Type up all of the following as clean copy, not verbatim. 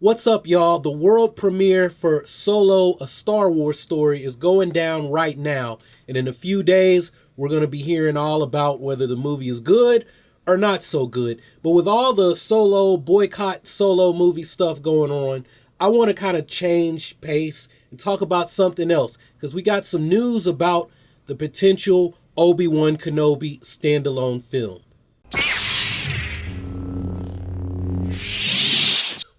What's up, y'all? The world premiere for Solo, a Star Wars story, is going down right now. And in a few days, we're going to be hearing all about whether the movie is good or not so good. But with all the Solo, boycott Solo movie stuff going on, I want to kind of change pace and talk about something else. Because we got some news about the potential Obi-Wan Kenobi standalone film.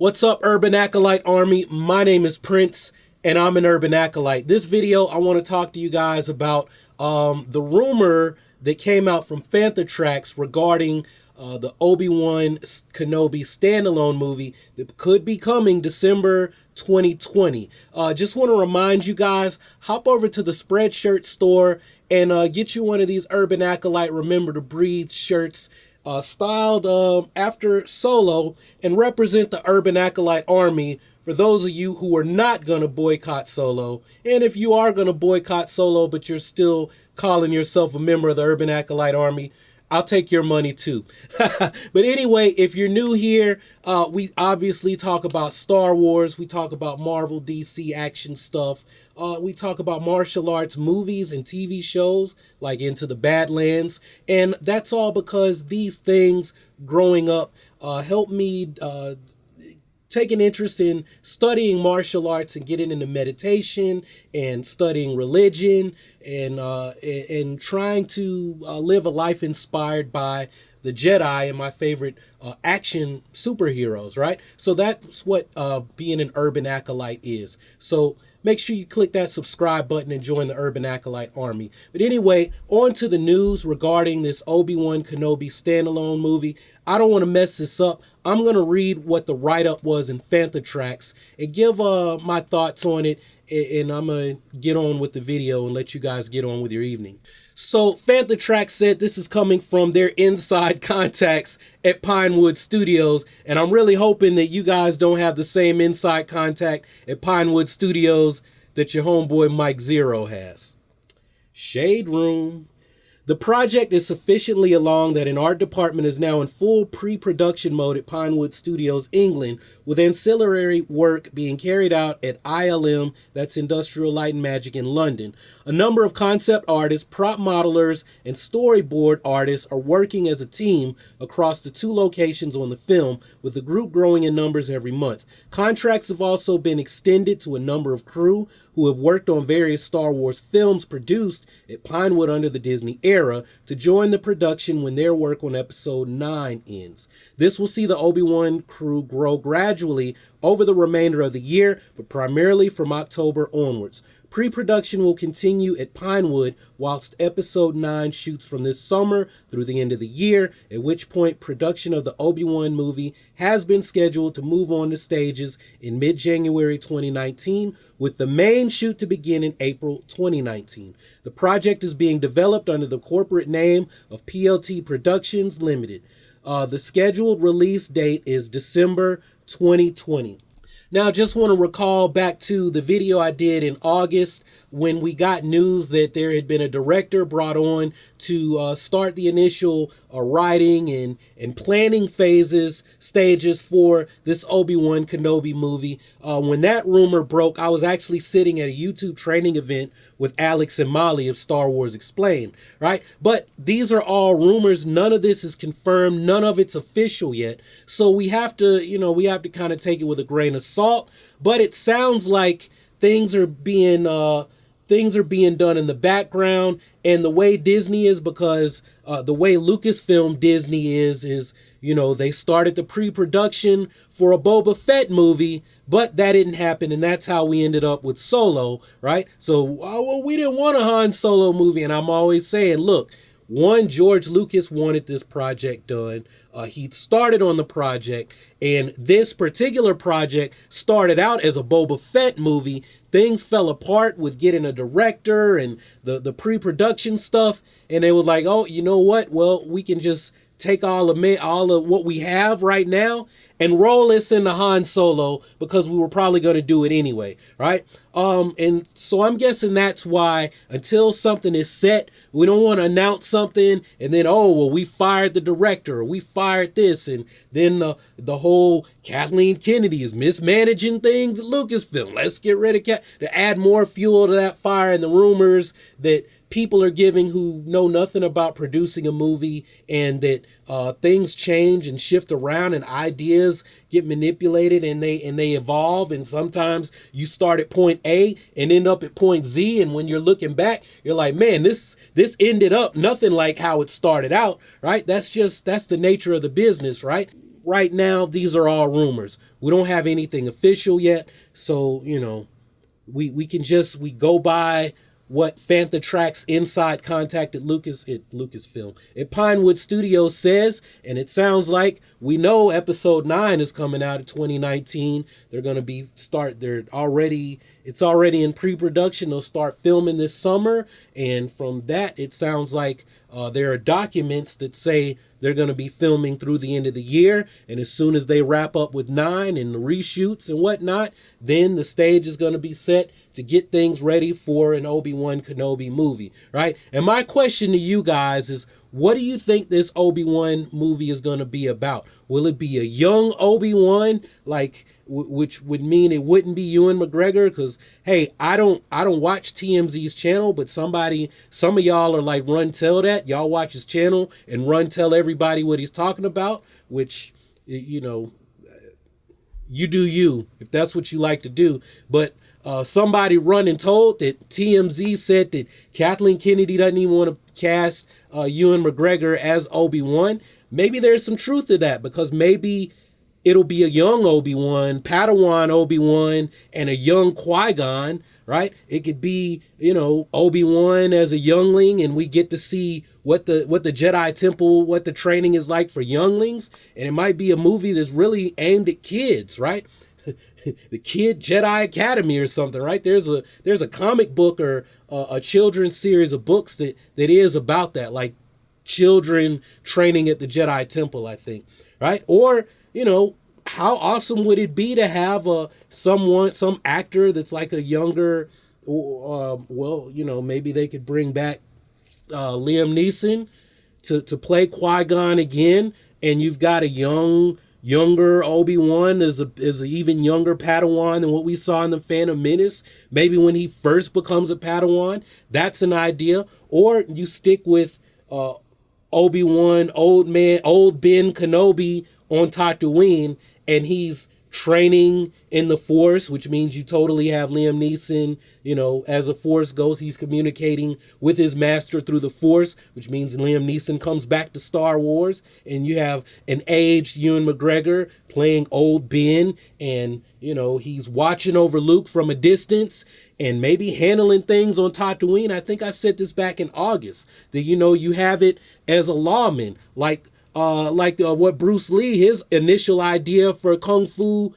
What's up, Urban Acolyte Army? My name is Prince, and I'm an Urban Acolyte. This video, I want to talk to you guys about the rumor that came out from Fantha Tracks regarding the Obi-Wan Kenobi standalone movie that could be coming December 2020. Just want to remind you guys, hop over to the Spreadshirt store and get you one of these Urban Acolyte Remember to Breathe shirts. Styled after Solo, and represent the Urban Acolyte Army for those of you who are not going to boycott Solo. And if you are going to boycott Solo, but you're still calling yourself a member of the Urban Acolyte Army, I'll take your money too. But anyway, if you're new here, we obviously talk about Star Wars. We talk about Marvel, DC action stuff. We talk about martial arts movies and TV shows like Into the Badlands. And that's all because these things growing up helped me take an interest in studying martial arts and getting into meditation and studying religion and trying to live a life inspired by the Jedi and my favorite action superheroes, right? So that's what being an Urban Acolyte is. So make sure you click that subscribe button and join the Urban Acolyte Army. But anyway, on to the news regarding this Obi-Wan Kenobi standalone movie. I don't want to mess this up. I'm going to read what the write-up was in Fantha Tracks and give my thoughts on it, and I'm going to get on with the video and let you guys get on with your evening. So Fantha Tracks said this is coming from their inside contacts at Pinewood Studios, and I'm really hoping that you guys don't have the same inside contact at Pinewood Studios that your homeboy Mike Zero has. Shade Room. The project is sufficiently along that an art department is now in full pre-production mode at Pinewood Studios, England, with ancillary work being carried out at ILM, that's Industrial Light and Magic in London. A number of concept artists, prop modelers, and storyboard artists are working as a team across the two locations on the film, with the group growing in numbers every month. Contracts have also been extended to a number of crew who have worked on various Star Wars films produced at Pinewood under the Disney era to join the production when their work on Episode 9 ends. This will see the Obi-Wan crew grow gradually over the remainder of the year, but primarily from October onwards. Pre-production will continue at Pinewood whilst Episode 9 shoots from this summer through the end of the year, at which point production of the Obi-Wan movie has been scheduled to move on to stages in mid-January 2019, with the main shoot to begin in April 2019. The project is being developed under the corporate name of PLT Productions Limited. The scheduled release date is December 2020. Now, just want to recall back to the video I did in August when we got news that there had been a director brought on to start the initial writing and planning stages for this Obi-Wan Kenobi movie. When that rumor broke, I was actually sitting at a YouTube training event with Alex and Molly of Star Wars Explained, right? But these are all rumors. None of this is confirmed. None of it's official yet. So we have to, kind of take it with a grain of salt. But it sounds like things are being done in the background, and the way Disney is, because the way Lucasfilm Disney is, they started the pre-production for a Boba Fett movie, but that didn't happen, and that's how we ended up with Solo, right? So, we didn't want a Han Solo movie, and I'm always saying, look, George Lucas wanted this project done. He started on the project, and this particular project started out as a Boba Fett movie. Things fell apart with getting a director and the pre-production stuff, and they was like, oh, you know what? Well, we can just take all of what we have right now and roll this into Han Solo because we were probably going to do it anyway, right? And so I'm guessing that's why until something is set, we don't want to announce something and then, oh, well, we fired the director or we fired this. And then the whole Kathleen Kennedy is mismanaging things at Lucasfilm. Let's get rid of to add more fuel to that fire and the rumors that people are giving who know nothing about producing a movie, and that things change and shift around and ideas get manipulated and they evolve, and sometimes you start at point A and end up at point Z, and when you're looking back you're like, man, this ended up nothing like how it started out, right? That's the nature of the business, right? Right now these are all rumors. We don't have anything official yet, so we go by what Fantha Tracks inside contact at Lucasfilm at Pinewood Studios says, and it sounds like we know episode 9 is coming out in 2019. They're going to it's already in pre-production. They'll start filming this summer, and from that it sounds like there are documents that say they're going to be filming through the end of the year, and as soon as they wrap up with 9 and the reshoots and whatnot, then the stage is going to be set to get things ready for an Obi-Wan Kenobi movie, right? And my question to you guys is, what do you think this Obi-Wan movie is going to be about? Will it be a young Obi-Wan, like, which would mean it wouldn't be Ewan McGregor? Because, hey, I don't watch TMZ's channel, but some of y'all are like, run tell that. Y'all watch his channel and run tell everybody what he's talking about, which, you do you, if that's what you like to do. But somebody run and told that TMZ said that Kathleen Kennedy doesn't even want to cast Ewan McGregor as Obi-Wan. Maybe there's some truth to that, because maybe it'll be a young Obi-Wan, Padawan Obi-Wan, and a young Qui-Gon, right? It could be, Obi-Wan as a youngling, and we get to see what the Jedi Temple, what the training is like for younglings. And it might be a movie that's really aimed at kids, right? The Kid Jedi Academy or something, right? There's a comic book or a children's series of books that is about that, like children training at the Jedi Temple, I think, right? Or, how awesome would it be to have some actor that's like a younger, maybe they could bring back Liam Neeson to play Qui-Gon again, and you've got a younger Obi-Wan is an even younger Padawan than what we saw in the Phantom Menace. Maybe when he first becomes a Padawan, that's an idea. Or you stick with Obi-Wan, old Ben Kenobi on Tatooine, and he's training in the Force, which means you totally have Liam Neeson, as a Force ghost. He's communicating with his master through the Force, which means Liam Neeson comes back to Star Wars, and you have an aged Ewan McGregor playing old Ben, and, he's watching over Luke from a distance and maybe handling things on Tatooine. I think I said this back in August, that, you have it as a lawman, like what Bruce Lee, his initial idea for Kung Fu,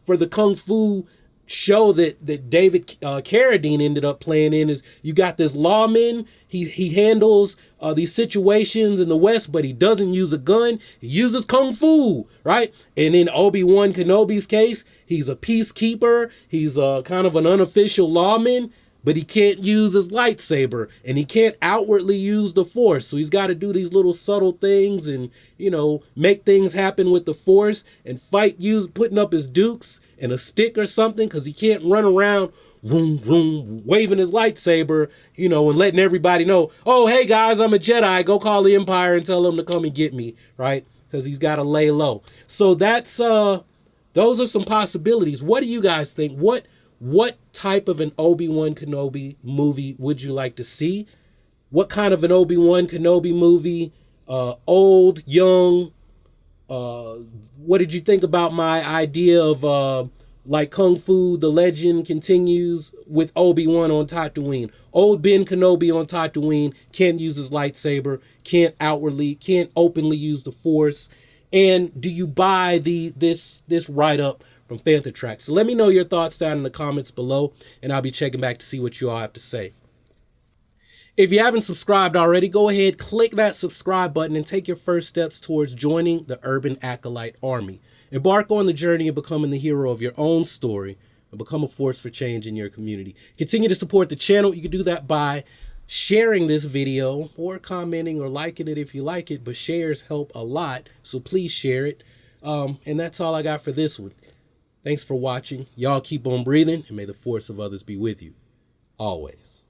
for the Kung Fu show that David Carradine ended up playing in, is you got this lawman. He handles these situations in the West, but he doesn't use a gun. He uses Kung Fu, right? And in Obi-Wan Kenobi's case, he's a peacekeeper. He's kind of an unofficial lawman, but he can't use his lightsaber, and he can't outwardly use the Force. So he's got to do these little subtle things and, make things happen with the Force and putting up his dukes and a stick or something, because he can't run around vroom, vroom, waving his lightsaber, and letting everybody know, oh, hey, guys, I'm a Jedi. Go call the Empire and tell them to come and get me, right? Because he's got to lay low. So that's those are some possibilities. What do you guys think? What type of an Obi-Wan Kenobi movie would you like to see? What kind of an Obi-Wan Kenobi movie? Old, young? What did you think about my idea of like Kung Fu, The Legend Continues with Obi-Wan on Tatooine? Old Ben Kenobi on Tatooine can't use his lightsaber, can't openly use the Force. And do you buy this write-up from Fantha Tracks? So let me know your thoughts down in the comments below, and I'll be checking back to see what you all have to say. If you haven't subscribed already, go ahead, click that subscribe button, and take your first steps towards joining the Urban Acolyte Army. Embark on the journey of becoming the hero of your own story and become a force for change in your community. Continue to support the channel. You can do that by sharing this video or commenting or liking it if you like it, but shares help a lot, so please share it. And that's all I got for this one. Thanks for watching. Y'all keep on breathing, and may the force of others be with you always.